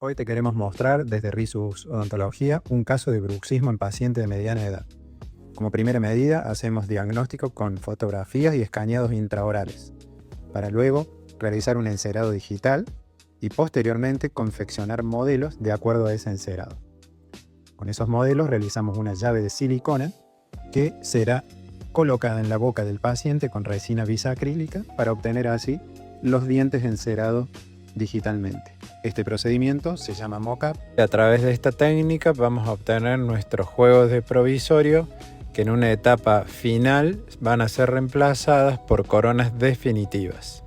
Hoy te queremos mostrar desde Risus Odontología un caso de bruxismo en paciente de mediana edad. Como primera medida hacemos diagnóstico con fotografías y escaneados intraorales, para luego realizar un encerado digital y posteriormente confeccionar modelos de acuerdo a ese encerado. Con esos modelos realizamos una llave de silicona que será colocada en la boca del paciente con resina bisacrílica para obtener así los dientes encerados digitalmente. Este procedimiento se llama mock-up. A través de esta técnica vamos a obtener nuestros juegos de provisorio que en una etapa final van a ser reemplazadas por coronas definitivas.